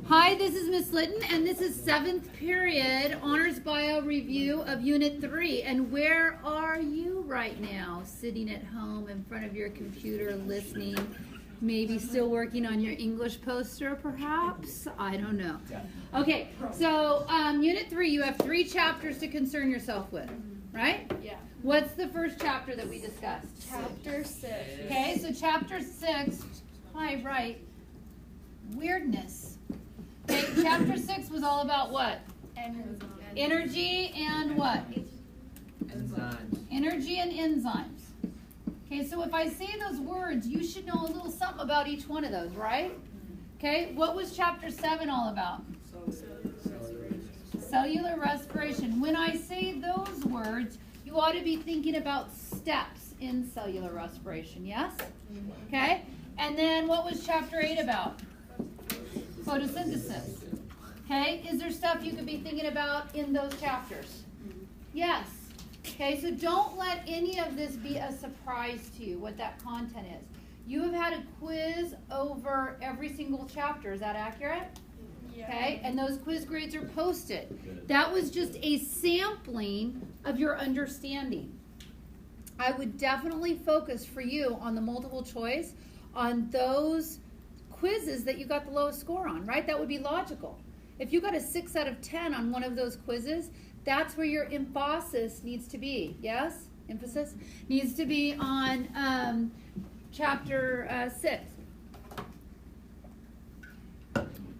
Hi, this is Miss Litton, and this is 7th period Honors Bio Review of Unit 3. And where are you right now? Sitting at home in front of your computer listening, maybe still working on your English poster, perhaps? I don't know. Okay, so Unit 3, you have 3 chapters to concern yourself with, right? Yeah. What's the first chapter that we discussed? Chapter 6. Okay, so chapter 6, hi, right, weirdness. Okay, chapter 6 was all about what? Energy and what? Enzymes. Energy and enzymes. Okay, so if I say those words, you should know a little something about each one of those, right? Okay, what was chapter 7 all about? Cellular respiration. When I say those words, you ought to be thinking about steps in cellular respiration, yes? Okay, and then what was chapter 8 about? Photosynthesis. Okay, is there stuff you could be thinking about in those chapters? Yes. Okay, so don't let any of this be a surprise to you, what that content is. You have had a quiz over every single chapter. Is that accurate? Yeah. Okay, and those quiz grades are posted. That was just a sampling of your understanding. I would definitely focus for you on the multiple choice, on those quizzes that you got the lowest score on, right? That would be logical. If you got a 6 out of 10 on one of those quizzes, that's where your emphasis needs to be. Yes? Emphasis needs to be on chapter 6.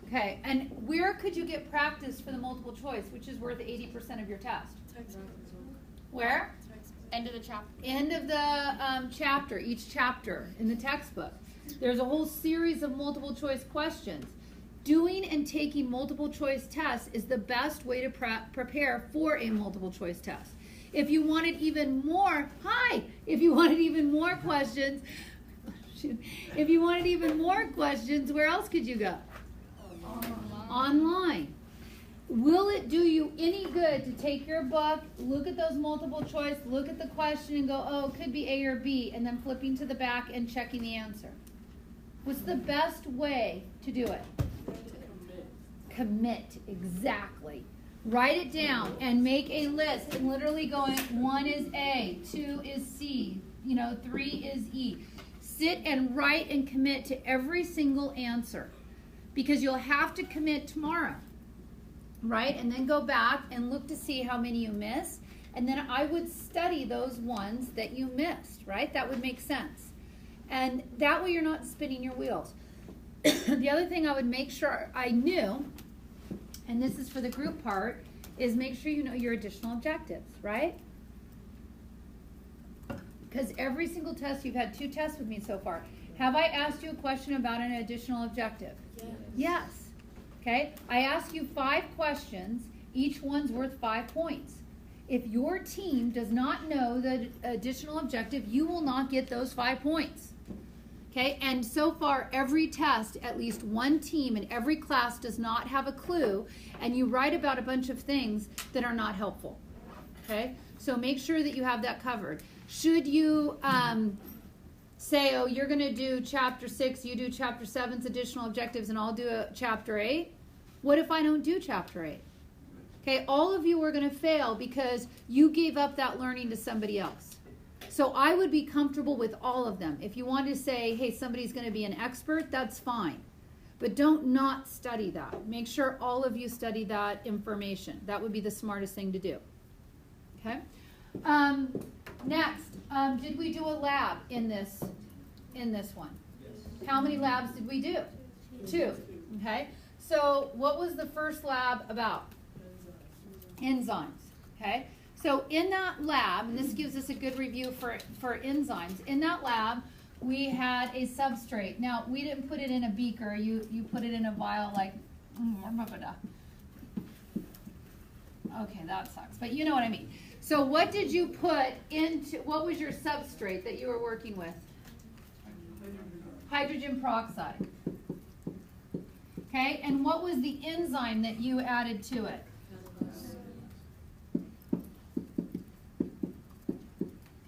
Okay, and where could you get practice for the multiple choice, which is worth 80% of your test? Where? End of the chapter. End of the chapter, each chapter in the textbook. There's a whole series of multiple choice questions. Doing and taking multiple choice tests is the best way to prepare for a multiple choice test. If you wanted even more, if you wanted even more questions, where else could you go? Online. Will it do you any good to take your book, look at those multiple choice, look at the question and go, oh, it could be A or B, and then flipping to the back and checking the answer? What's the best way to do it? Commit, exactly. Write it down and make a list and literally going, 1 is A, 2 is C, 3 is E. Sit and write and commit to every single answer because you'll have to commit tomorrow, right? And then go back and look to see how many you missed. And then I would study those ones that you missed, right? That would make sense. And that way you're not spinning your wheels. The other thing I would make sure I knew, and this is for the group part, is make sure you know your additional objectives, right? Because every single test, you've had 2 tests with me so far. Have I asked you a question about an additional objective? Yes. Okay, I asked you 5 questions. Each one's worth 5 points. If your team does not know the additional objective, you will not get those 5 points. Okay, and so far every test, at least one team in every class does not have a clue, and you write about a bunch of things that are not helpful. Okay, so make sure that you have that covered. Should you say, oh, you're going to do chapter 6, you do chapter 7's additional objectives, and I'll do chapter 8? What if I don't do chapter 8? Okay, all of you are going to fail because you gave up that learning to somebody else. So I would be comfortable with all of them. If you want to say, hey, somebody's going to be an expert, that's fine. But don't not study that. Make sure all of you study that information. That would be the smartest thing to do. Okay? Next, did we do a lab in this one? Yes. How many labs did we do? 2. Okay? So what was the first lab about? Enzymes. Okay? So in that lab, and this gives us a good review for enzymes, in that lab we had a substrate. Now, we didn't put it in a beaker. You put it in a vial like, okay, that sucks. But you know what I mean. So what did you put into, what was your substrate that you were working with? Hydrogen peroxide. Okay, and what was the enzyme that you added to it?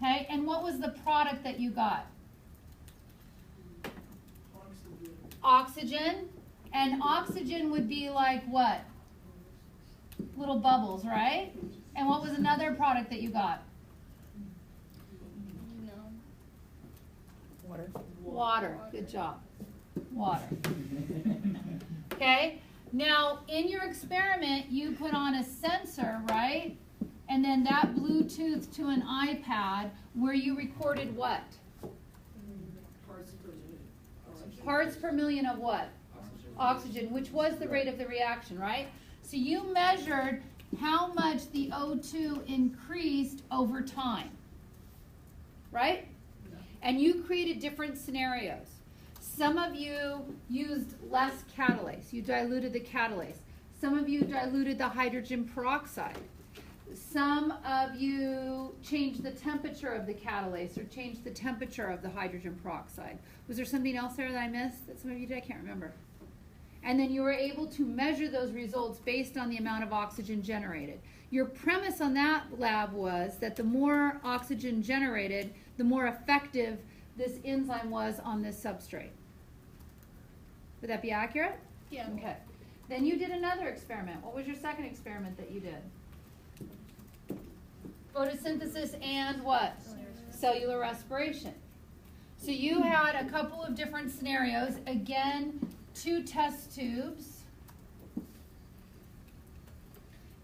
Okay, and what was the product that you got? Oxygen And oxygen would be like what? Little bubbles, right? And what was another product that you got? No. Water. Water. Good job. Water. Okay? Now, in your experiment, you put on a sensor, right? And then that Bluetooth to an iPad where you recorded what? Parts per million of what? Oxygen, which was the rate of the reaction, right? So you measured how much the O2 increased over time, right? And you created different scenarios. Some of you used less catalase. You diluted the catalase. Some of you diluted the hydrogen peroxide. Some of you changed the temperature of the catalase or changed the temperature of the hydrogen peroxide. Was there something else there that I missed that some of you did? I can't remember. And then you were able to measure those results based on the amount of oxygen generated. Your premise on that lab was that the more oxygen generated, the more effective this enzyme was on this substrate. Would that be accurate? Yeah. Okay. Then you did another experiment. What was your second experiment that you did? Photosynthesis and what? Cellular respiration. So you had a couple of different scenarios. Again, 2 test tubes.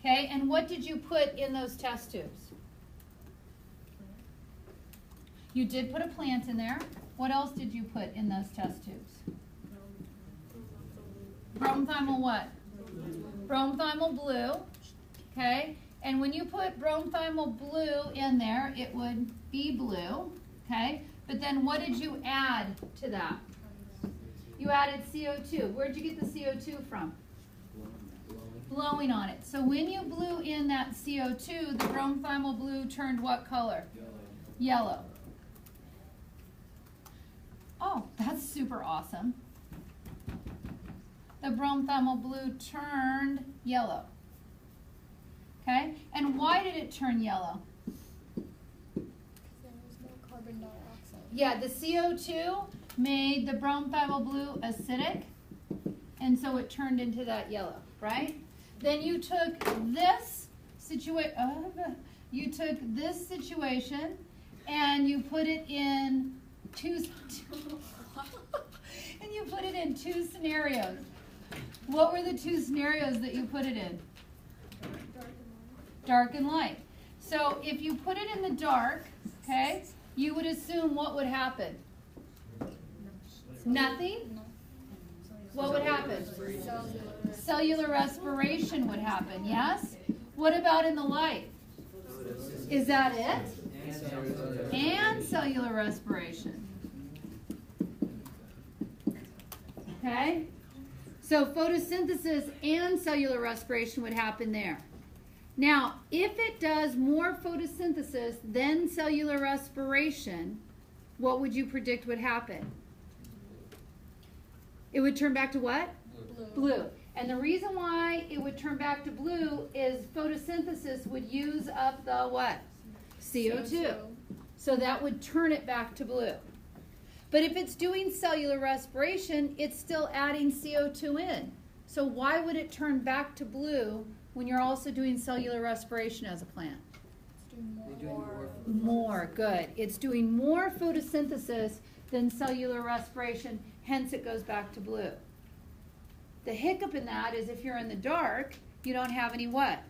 Okay, and what did you put in those test tubes? You did put a plant in there. What else did you put in those test tubes? Bromothymol what? Bromothymol blue. Okay, and when you put bromothymol blue in there, it would be blue. Okay, but then what did you add to that? You added CO2. Where'd you get the CO2 from? Blowing on it. So when you blew in that CO2, the bromothymol blue turned what color? Yellow. Oh, that's super awesome. The bromothymol blue turned yellow. Okay? And why did it turn yellow? There was no carbon dioxide. Yeah, the CO2 made the bromothymol blue acidic, and so it turned into that yellow, right? Then you took this situation, and you put it in two scenarios. What were the 2 scenarios that you put it in? Dark and light. So if you put it in the dark, okay, you would assume what would happen? Nothing? What would happen? Cellular respiration would happen, yes? What about in the light? Is that it? And cellular respiration. Okay? So photosynthesis and cellular respiration would happen there. Now, if it does more photosynthesis than cellular respiration, what would you predict would happen? It would turn back to what? Blue. And the reason why it would turn back to blue is photosynthesis would use up the what? CO2. So that would turn it back to blue. But if it's doing cellular respiration, it's still adding CO2 in. So why would it turn back to blue when you're also doing cellular respiration as a plant? It's doing more. More, good. It's doing more photosynthesis than cellular respiration, hence it goes back to blue. The hiccup in that is if you're in the dark, you don't have any what?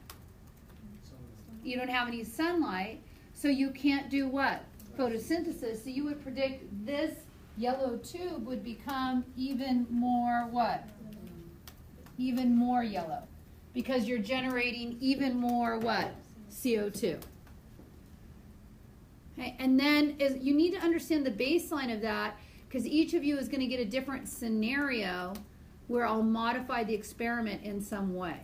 You don't have any sunlight, so you can't do what? Photosynthesis. So you would predict this yellow tube would become even more what? Even more yellow. Because you're generating even more what? CO2. Okay, and then you need to understand the baseline of that because each of you is going to get a different scenario where I'll modify the experiment in some way.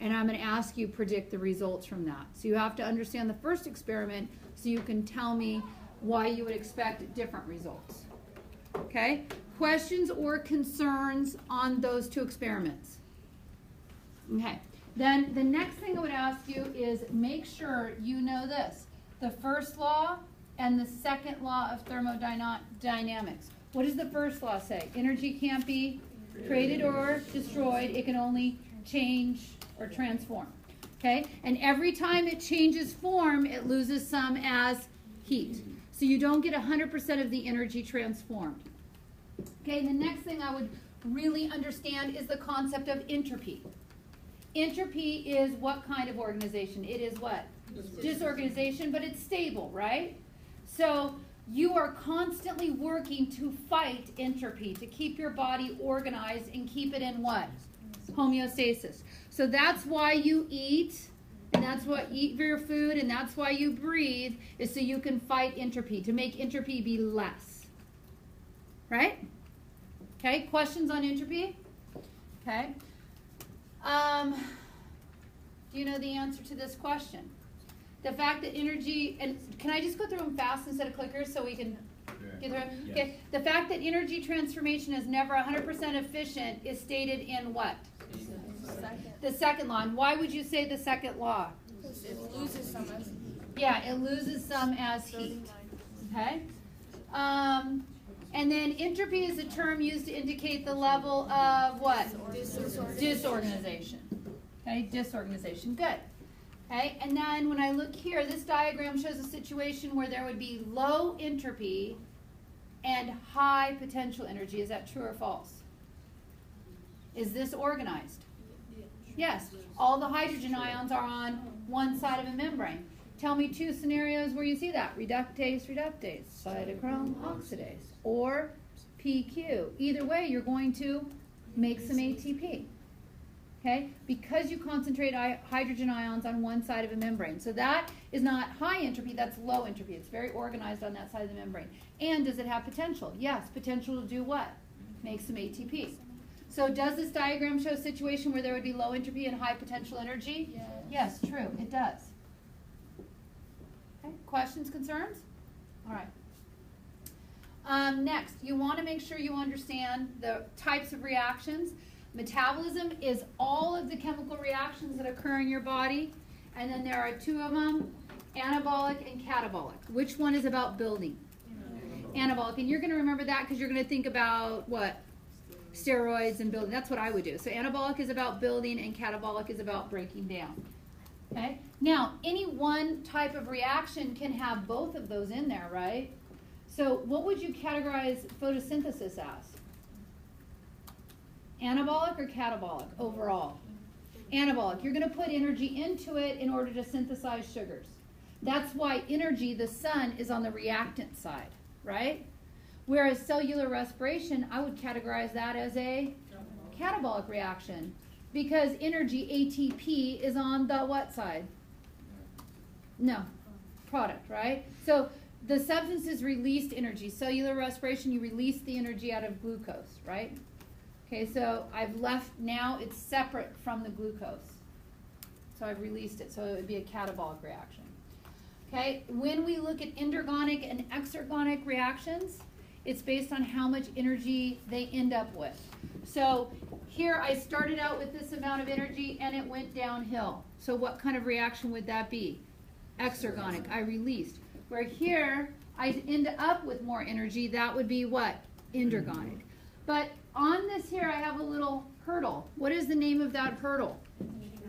And I'm going to ask you predict the results from that. So you have to understand the first experiment so you can tell me why you would expect different results. Okay? Questions or concerns on those 2 experiments? Okay. Then the next thing I would ask you is make sure you know this. The first law and the second law of thermodynamics. What does the first law say? Energy can't be Created or destroyed, it can only change or transform. Okay? And every time it changes form, it loses some as heat. So you don't get 100% of the energy transformed. Okay, the next thing I would really understand is the concept of entropy. Entropy is what kind of organization? It is what? Disorganization, but it's stable, right? So you are constantly working to fight entropy, to keep your body organized and keep it in what? Homeostasis. So that's why you eat, and that's why you eat your food, and that's why you breathe, is so you can fight entropy, to make entropy be less. Right? Okay, questions on entropy? Okay. Do you know the answer to this question? The fact that energy, and can I just go through them fast instead of clickers so we can get through them? Yes. Okay. The fact that energy transformation is never 100% efficient is stated in what? The second law. And why would you say the second law? It loses some as Yeah, it loses some as heat. Okay? And then entropy is a term used to indicate the level of what? Disorganization. Okay, disorganization. Good. Okay, and then when I look here, this diagram shows a situation where there would be low entropy and high potential energy. Is that true or false? Is this organized? Yes. All the hydrogen ions are on one side of a membrane. Tell me two scenarios where you see that. Reductase, reductase, cytochrome, oxidase, or PQ. Either way, you're going to make some ATP. Okay? Because you concentrate hydrogen ions on one side of a membrane. So that is not high entropy, that's low entropy. It's very organized on that side of the membrane. And does it have potential? Yes. Potential to do what? Make some ATP. So does this diagram show a situation where there would be low entropy and high potential energy? Yes, true. It does. Okay. Questions, concerns? All right. Next, you want to make sure you understand the types of reactions. Metabolism is all of the chemical reactions that occur in your body, and then there are two of them, anabolic and catabolic. Which one is about building? Anabolic, and you're going to remember that because you're going to think about what? Steroids and building. That's what I would do. So anabolic is about building and catabolic is about breaking down. Okay? Now, any one type of reaction can have both of those in there, right? So what would you categorize photosynthesis as? Anabolic or catabolic overall? Anabolic. You're going to put energy into it in order to synthesize sugars. That's why energy, the sun, is on the reactant side, right? Whereas cellular respiration, I would categorize that as a catabolic reaction because energy, ATP, is on the what side? No, product, right? So the substances released energy. Cellular respiration, you release the energy out of glucose, right? Okay, so I've left, now it's separate from the glucose. So I've released it, so it would be a catabolic reaction. Okay, when we look at endergonic and exergonic reactions, it's based on how much energy they end up with. So here I started out with this amount of energy and it went downhill. So what kind of reaction would that be? Exergonic, I released. Where here I end up with more energy, that would be what? Endergonic. But on this here I have a little hurdle. What is the name of that hurdle?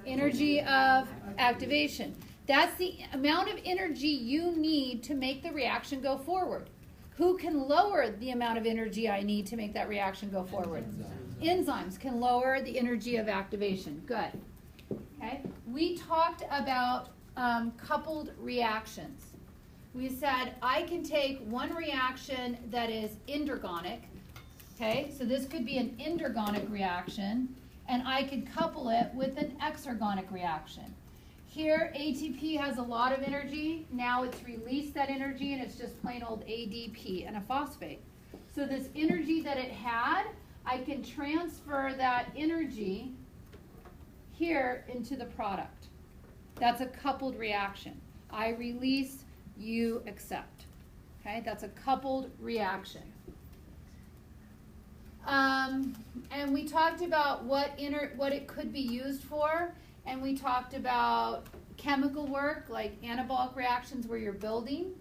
Energy of activation. That's the amount of energy you need to make the reaction go forward. Who can lower the amount of energy I need to make that reaction go forward? Enzymes can lower the energy of activation. Good. Okay. We talked about coupled reactions. We said I can take one reaction that is endergonic. Okay, so this could be an endergonic reaction, and I could couple it with an exergonic reaction. Here, ATP has a lot of energy. Now it's released that energy, and it's just plain old ADP and a phosphate. So this energy that it had, I can transfer that energy here into the product. That's a coupled reaction. I release, you accept. Okay, that's a coupled reaction. And we talked about what it could be used for. And we talked about chemical work, like anabolic reactions where you're building.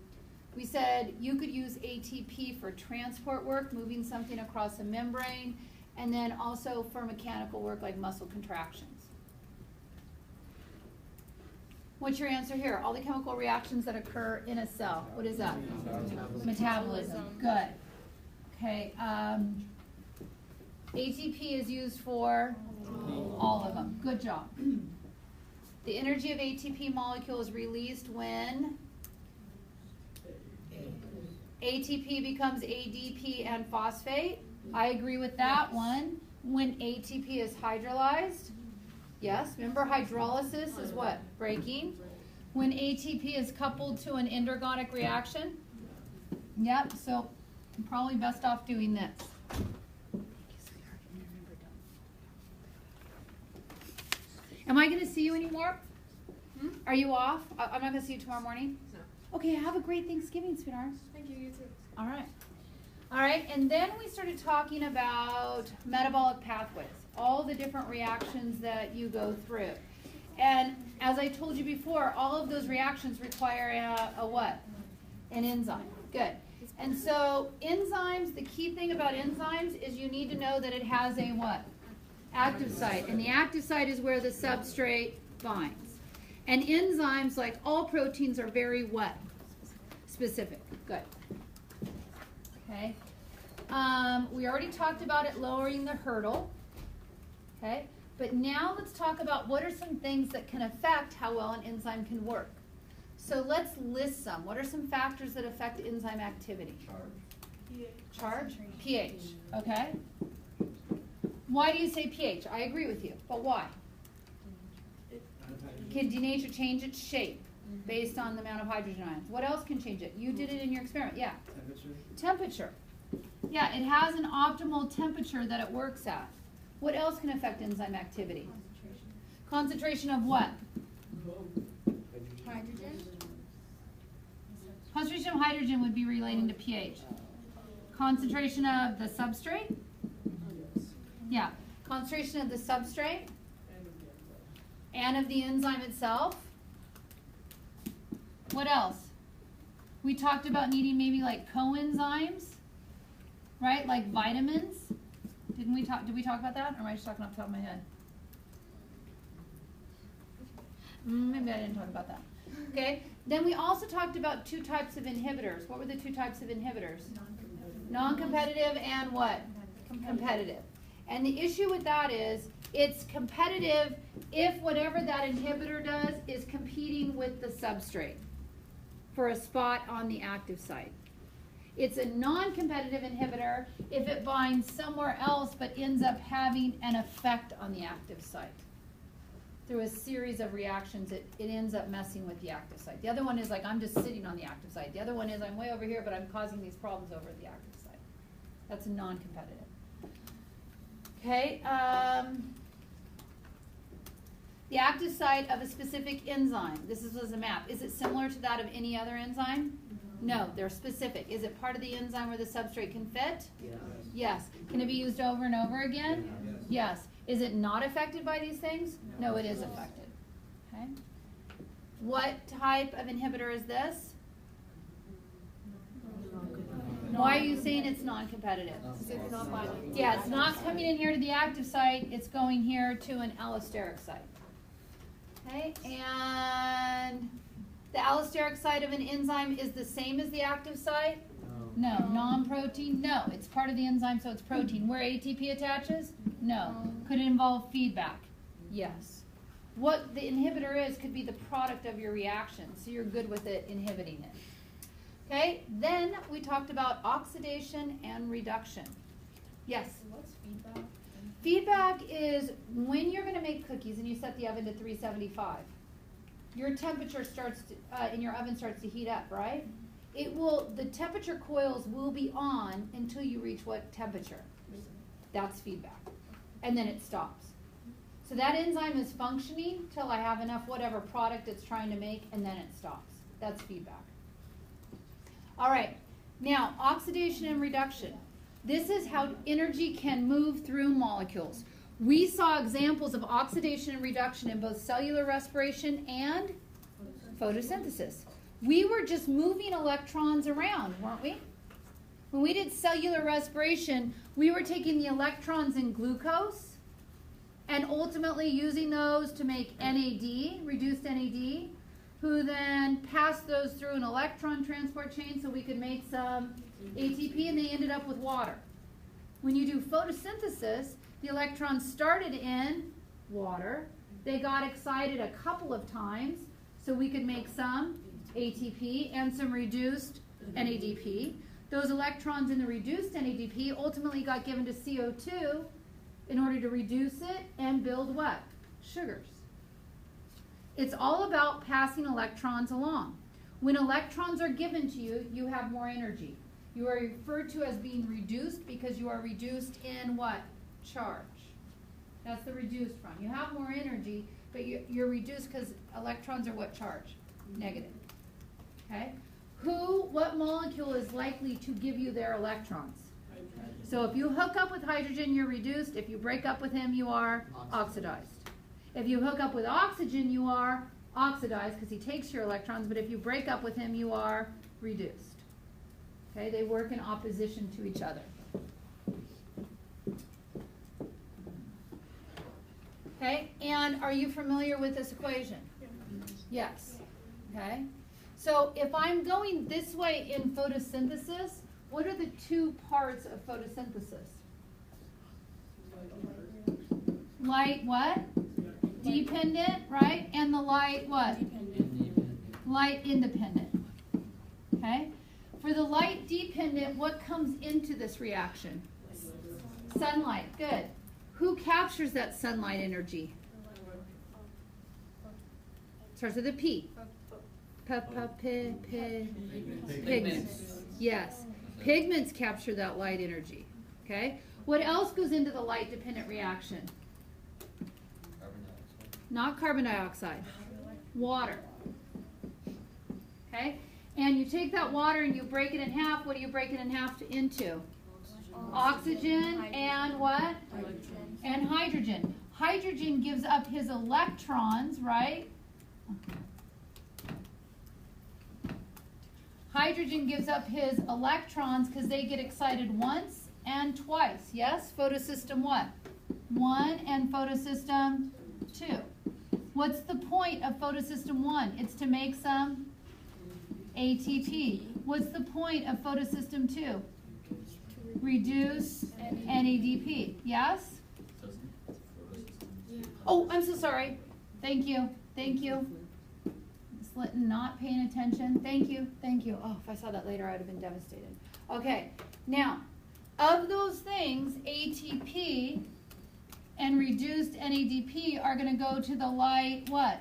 We said you could use ATP for transport work, moving something across a membrane. and then also for mechanical work like muscle contractions. What's your answer here? All the chemical reactions that occur in a cell. What is that? Metabolism. Good. Okay. ATP is used for all of them. Good job. The energy of ATP molecule is released when ATP becomes ADP and phosphate. I agree with that one. When ATP is hydrolyzed. Yes, remember hydrolysis is what? Breaking. When ATP is coupled to an endergonic reaction. Yep, so I'm probably best off doing this. Am I going to see you anymore? Are you off? I'm not going to see you tomorrow morning? No. Okay, have a great Thanksgiving, sweetheart. Thank you, you too. All right. All right, and then we started talking about metabolic pathways, all the different reactions that you go through. And as I told you before, all of those reactions require a what? An enzyme. Good. And so enzymes, the key thing about enzymes is you need to know that it has a what? Active site. And the active site is where the substrate binds. And enzymes, like all proteins, are very what? Specific. Good. Okay. We already talked about it lowering the hurdle. Okay. But now let's talk about what are some things that can affect how well an enzyme can work. So let's list some. What are some factors that affect enzyme activity? Charge? pH. Okay. Why do you say pH? I agree with you. But why? Can denature change its shape based on the amount of hydrogen ions? What else can change it? You did it in your experiment. Yeah. Temperature. Yeah, it has an optimal temperature that it works at. What else can affect enzyme activity? Concentration of what? Hydrogen. Concentration of hydrogen would be relating to pH. Concentration of the substrate? Yeah. Concentration of the substrate and of the enzyme itself. What else? We talked about needing maybe like coenzymes, right? Like vitamins. Did we talk about that? Or am I just talking off the top of my head? Maybe I didn't talk about that. Okay. Then we also talked about two types of inhibitors. What were the two types of inhibitors? Non-competitive and what? Competitive. And the issue with that is it's competitive if whatever that inhibitor does is competing with the substrate for a spot on the active site. It's a non-competitive inhibitor if it binds somewhere else but ends up having an effect on the active site. Through a series of reactions, it ends up messing with the active site. The other one is like I'm just sitting on the active site. The other one is I'm way over here, but I'm causing these problems over at the active site. That's a non-competitive. Okay. The active site of a specific enzyme. This was a map. Is it similar to that of any other enzyme? No, they're specific. Is it part of the enzyme where the substrate can fit? Yes. Yes. Can it be used over and over again? Yes. Is it not affected by these things? No, it is affected. Okay. What type of inhibitor is this? Why are you saying it's non-competitive? It's not binding. Yeah, it's not coming in here to the active site. It's going here to an allosteric site. Okay, and the allosteric site of an enzyme is the same as the active site? No. Non-protein? No. It's part of the enzyme, so it's protein. Where ATP attaches? No. Could it involve feedback? Yes. What the inhibitor is could be the product of your reaction, so you're good with it inhibiting it. Okay, then we talked about oxidation and reduction. Yes? What's feedback? Feedback is when you're going to make cookies and you set the oven to 375. Your temperature starts to, in your oven starts to heat up, right? The temperature coils will be on until you reach what temperature? That's feedback. And then it stops. So that enzyme is functioning till I have enough whatever product it's trying to make, and then it stops. That's feedback. All right, now oxidation and reduction. This is how energy can move through molecules. We saw examples of oxidation and reduction in both cellular respiration and photosynthesis. We were just moving electrons around, weren't we? When we did cellular respiration, We were taking the electrons in glucose and ultimately using those to make NAD, reduced NAD, who then passed those through an electron transport chain so we could make some ATP, and they ended up with water. When you do photosynthesis, the electrons started in water. They got excited a couple of times so we could make some ATP and some reduced NADP. Those electrons in the reduced NADP ultimately got given to CO2 in order to reduce it and build what? Sugars. It's all about passing electrons along. When electrons are given to you, you have more energy. You are referred to as being reduced because you are reduced in what? Charge. That's the reduced from. You have more energy, but you're reduced because electrons are what charge? Negative. Okay? What molecule is likely to give you their electrons? Hydrogen. So if you hook up with hydrogen, you're reduced. If you break up with him, you are oxidized. If you hook up with oxygen, you are oxidized because he takes your electrons, but if you break up with him, you are reduced. Okay, they work in opposition to each other. Okay, and are you familiar with this equation? Yes. Okay, so if I'm going this way in photosynthesis, what are the two parts of photosynthesis? Light what? Dependent, right? And the light what? Light independent. Okay? For the light dependent, what comes into this reaction? Sunlight. Good. Who captures that sunlight energy? Starts with a P. Pigments. Yes. Pigments capture that light energy. Okay? What else goes into the light dependent reaction? Not carbon dioxide. Water. Okay? And you take that water and you break it in half. What do you break it in half into? Oxygen and what? Hydrogen. And hydrogen. Hydrogen gives up his electrons, right? Hydrogen gives up his electrons because they get excited once and twice. Yes? Photosystem what? 1 and photosystem 2. What's the point of photosystem 1? It's to make some ATP. What's the point of photosystem 2? Reduce NADP. Yes? Oh, I'm so sorry. Thank you. Thank you. Miss Litton not paying attention. Thank you. Thank you. Oh, if I saw that later, I'd have been devastated. Okay. Now, of those things, ATP and reduced NADP are going to go to the light, what?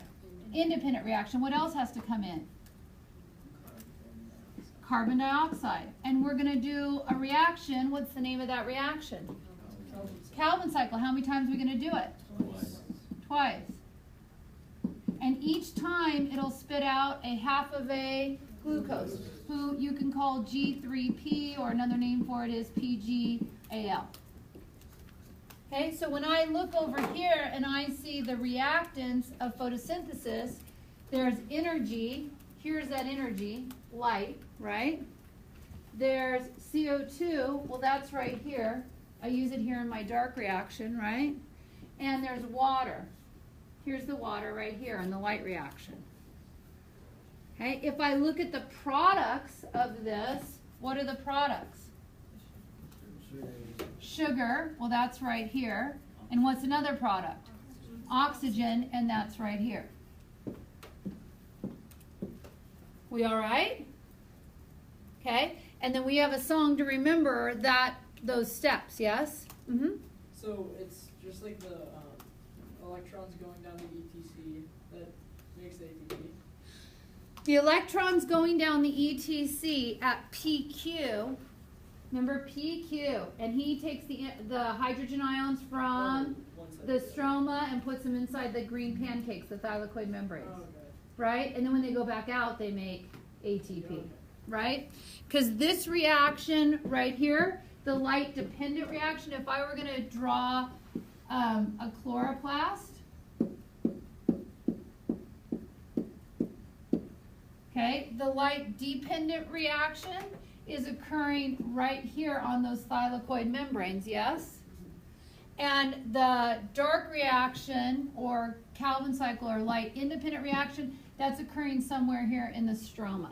Independent reaction. What else has to come in? Carbon dioxide. And we're going to do a reaction. What's the name of that reaction? Calvin cycle. How many times are we going to do it? Twice. And each time it'll spit out a half of a glucose, who you can call G3P, or another name for it is PgAl. Okay, so when I look over here and I see the reactants of photosynthesis, there's energy. Here's that energy, light, right? There's CO2, well that's right here. I use it here in my dark reaction, right? And there's water. Here's the water right here in the light reaction. Okay, if I look at the products of this, what are the products? Sugar, well that's right here. And what's another product? Oxygen, and that's right here. We all right? Okay, and then we have a song to remember that those steps, yes? Mm-hmm. So it's just like the electrons going down the ETC that makes the ATP? The electrons going down the ETC at PQ, remember PQ, and he takes the hydrogen ions from the stroma and puts them inside the green pancakes, the thylakoid membranes. Oh, okay. Right? And then when they go back out, they make ATP. Okay. Right? Because this reaction right here, the light dependent reaction, if I were going to draw a chloroplast, okay, the light dependent reaction is occurring right here on those thylakoid membranes, yes? And the dark reaction, or Calvin cycle, or light independent reaction, that's occurring somewhere here in the stroma.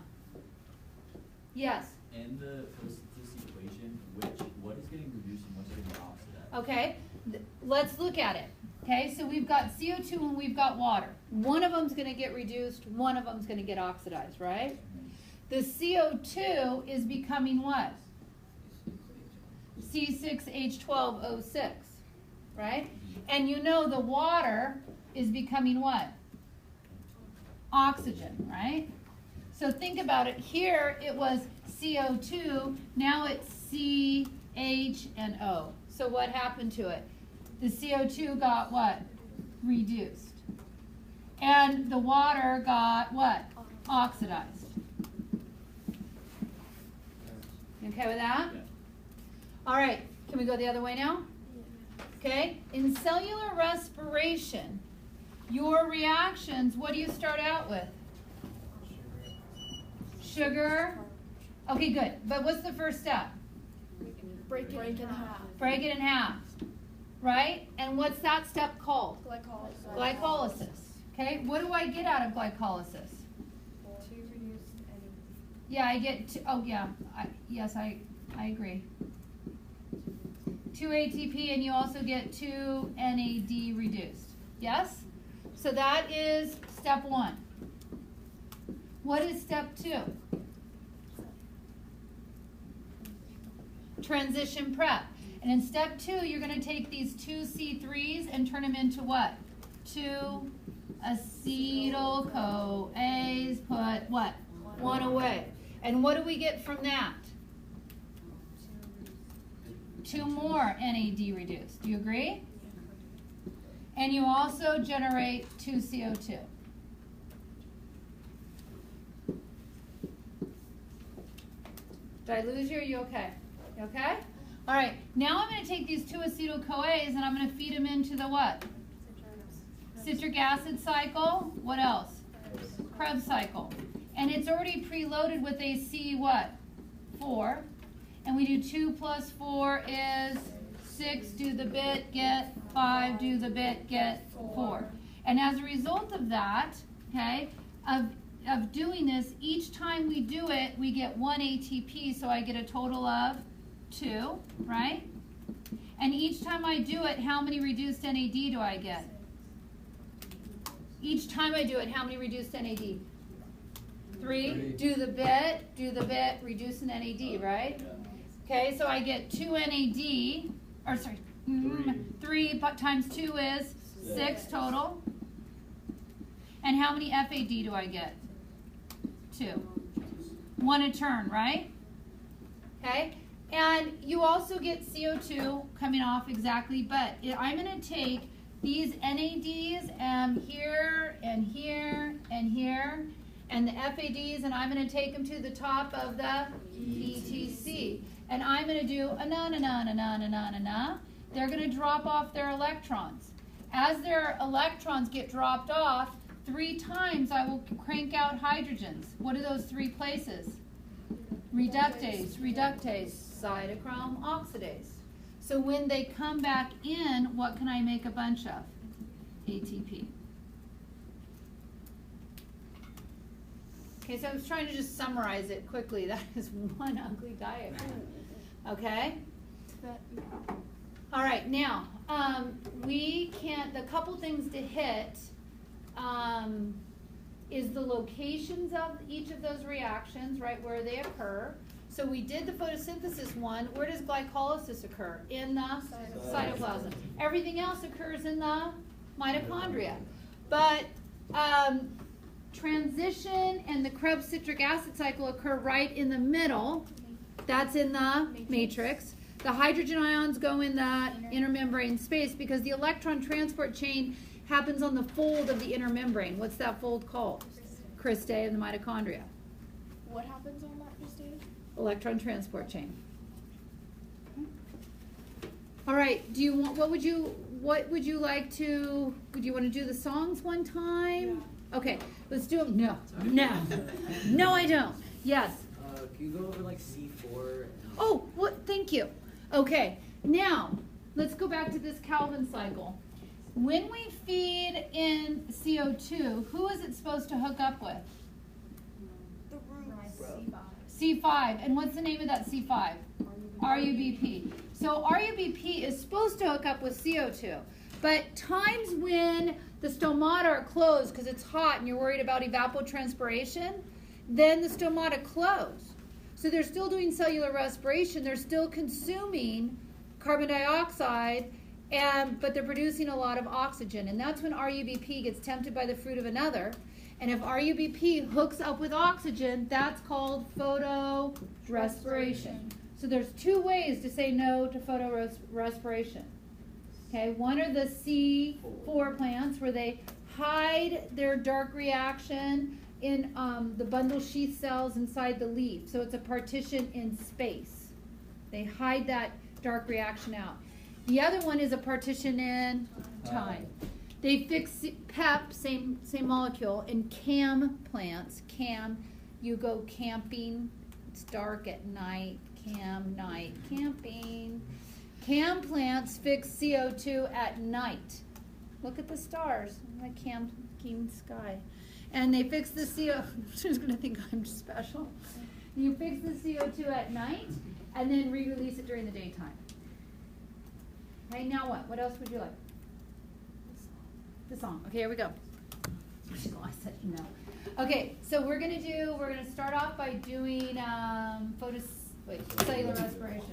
Yes? In the photosynthesis equation, what is getting reduced and what's getting oxidized? Okay, let's look at it. Okay, so we've got CO2 and we've got water. One of them's going to get reduced, one of them's going to get oxidized, right? The CO2 is becoming what? C6H12O6, right? And you know the water is becoming what? Oxygen, right? So think about it. Here it was CO2, now it's C, H, and O. So what happened to it? The CO2 got what? Reduced. And the water got what? Oxidized. You okay with that? Yeah. All right, can we go the other way now? Okay, in cellular respiration, your reactions, what do you start out with? Sugar. Okay, good. But what's the first step? Break it in half. Break it in half. Right? And what's that step called? Glycolysis. Glycolysis. Okay, what do I get out of glycolysis? To reduce any. Yeah, I get, oh yeah, yes, I agree. 2 ATP, and you also get 2 NAD reduced. Yes? So that is step 1. What is step 2? Transition prep. And in step 2, you're going to take these 2 C3s and turn them into what? 2 acetyl-CoAs, put what? 1 away. And what do we get from that? 2 more NAD reduced. Do you agree? And you also generate 2 CO2. Did I lose you? Are you okay? You okay? All right. Now I'm going to take these 2 acetyl-CoAs and I'm going to feed them into the what? Citric acid cycle. What else? Krebs cycle. And it's already preloaded with a C what? 4. And we do 2 plus 4 is 6, do the bit, get 5, do the bit, get 4. And as a result of that, okay, of doing this, each time we do it, we get 1 ATP, so I get a total of 2, right? And each time I do it, how many reduced NAD do I get? Each time I do it, how many reduced NAD? 3. Do the bit, reduce an NAD, right? Okay, so I get 2 NAD, or sorry, 3 times 2 is 6 total. And how many FAD do I get? 2. 1 a turn, right? Okay, and you also get CO2 coming off exactly, but I'm going to take these NADs here and here and here, and the FADs, and I'm going to take them to the top of the ETC. And I'm going to do a na. They're going to drop off their electrons. As their electrons get dropped off, 3 times I will crank out hydrogens. What are those 3 places? Reductase, cytochrome, oxidase. So when they come back in, what can I make a bunch of? ATP. Okay, so I was trying to just summarize it quickly. That is one ugly diagram. Okay? All right, now, the couple things to hit is the locations of each of those reactions, right, where they occur. So we did the photosynthesis one. Where does glycolysis occur? In the cytoplasm. Everything else occurs in the mitochondria. But transition and the Krebs citric acid cycle occur right in the middle. That's in the matrix. The hydrogen ions go in the intermembrane space because the electron transport chain happens on the fold of the inner membrane. What's that fold called? Cristae in the mitochondria. What happens on that cristae? Electron transport chain. All right. Would you like to? Would you want to do the songs one time? Yeah. Okay. Let's do them. No, I don't. Yes. can you go over like C4? Oh, what? Thank you. Okay, now let's go back to this Calvin cycle. When we feed in CO2, who is it supposed to hook up with? The roots. C5. And what's the name of that C5? RUBP. So RUBP is supposed to hook up with CO2. But times when the stomata are closed because it's hot and you're worried about evapotranspiration, then the stomata close. So they're still doing cellular respiration. They're still consuming carbon dioxide, but they're producing a lot of oxygen. And that's when RUBP gets tempted by the fruit of another. And if RUBP hooks up with oxygen, that's called photorespiration. So there's two ways to say no to photorespiration. Okay, one are the C4 plants where they hide their dark reaction in the bundle sheath cells inside the leaf. So it's a partition in space. They hide that dark reaction out. The other one is a partition in time. They fix PEP, same molecule, in CAM plants. CAM, you go camping, it's dark at night, CAM night, camping. CAM plants fix CO2 at night. Look at the stars in the camping sky. And they fix the CO2, who's going to think I'm special? You fix the CO2 at night and then re-release it during the daytime. Okay, now what? What else would you like? The song. Okay, here we go. I said no. Okay, so we're gonna start off by doing cellular respiration.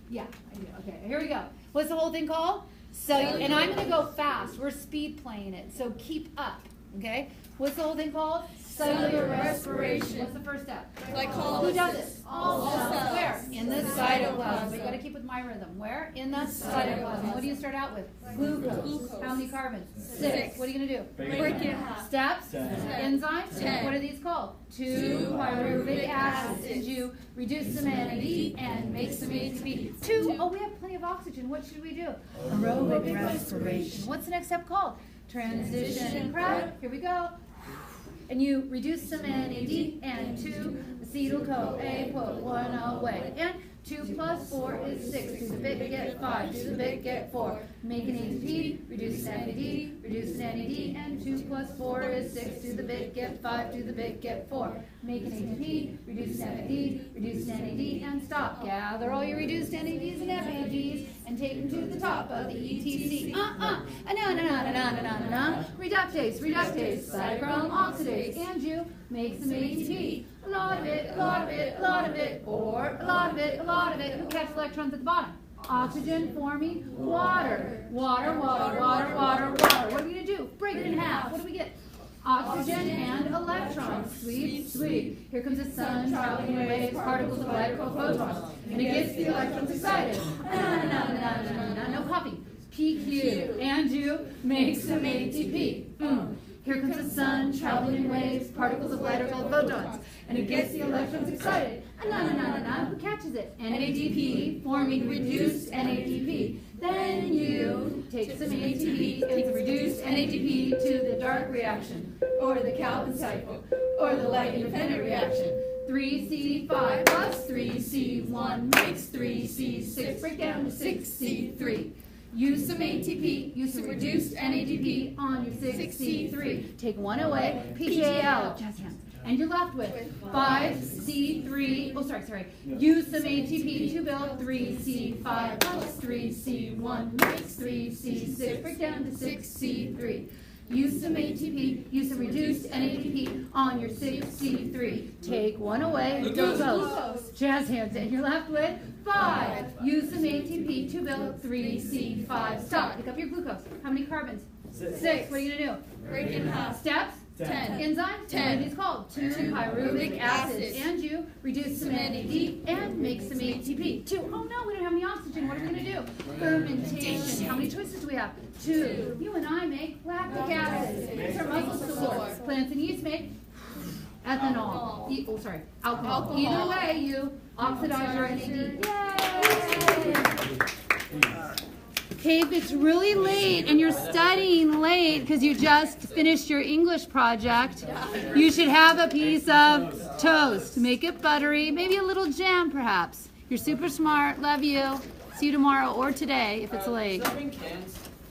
Yeah, I do. Okay, here we go. What's the whole thing called? Cellular. And I'm gonna go fast. We're speed playing it, so keep up. Okay. What's the whole thing called? Cellular respiration. What's the first step? Glycolysis. Who does it? All cells. cells. Where? In the cytoplasm. You got to keep with my rhythm. Where? In the cytoplasm. What do you start out with? Glucose. How many carbons? 6. What are you going to do? Break it in half. Steps? 10. Enzymes? 10. What are these called? 2 pyruvic acids. And you reduce some NAD and make some ATP. 2. Oh, we have plenty of oxygen. What should we do? Aerobic respiration. What's the next step called? Transition. Crowd. Here we go. And you reduce some NAD and 2 acetyl-CoA, put 1 away. And 2 plus 4 is 6. Do the bit, get 5. Do the bit, get 4. Make an ATP, reduce NAD, reduce NAD, and 2 plus 4 is 6. Do the bit, get 5. Do the bit, get 4. Make an ATP, reduce NAD, reduce NAD, and stop. Gather all your reduced NADs and FAGs and take them to the top of the ETC. Reductase, cytochrome oxidase, and you make some ATP. A lot of it, a lot of it, a lot of it, or a lot of it, a lot of it. Who catches electrons at the bottom? Oxygen forming water. Water. What are we going to do? Break it in half. What do we get? Oxygen and electrons. Sweet. Here comes the sun traveling in waves, particles of light called photons. And it gets the electrons excited. No coughing. PQ. And you make some ATP. Here comes the sun traveling in waves, particles of light are called photons. And it gets the electrons excited. Who catches it? NADP, forming reduced NADP. Then you take some ATP and reduced NADP to the dark reaction, or the Calvin cycle, or the light-independent reaction. 3C5 plus 3C1 makes 3C6. Break down to 6C3. Use some ATP, use some reduced NADP on your 6C3. Take 1 away, PGAL, jazz hands. And you're left with 5C3, Use some ATP to build 3C5 plus 3C1 makes 3C6. Break down to 6C3. Use some ATP, use some reduced NADP on your 6C3. Take 1 away, glucose, jazz hands, and you're left with 5. Use some ATP to build 3C5. Stop, pick up your glucose. How many carbons? 6. What are you going to do? Break in half. Steps? 10. Enzymes? 10. What are these called? 2 pyruvic acids. And you reduce some NAD and make some ATP. 2. Oh no, we don't have any oxygen. What are we going to do? Fermentation. How many choices do we have? 2. You and I make lactic acid. It's our muscle support. Plants and yeast make ethanol. Alcohol. Either way, you oxidize your NAD. Yay! Okay, if it's really late and you're studying late because you just finished your English project, you should have a piece of toast. Make it buttery, maybe a little jam perhaps. You're super smart. Love you. See you tomorrow or today if it's late. Serving cans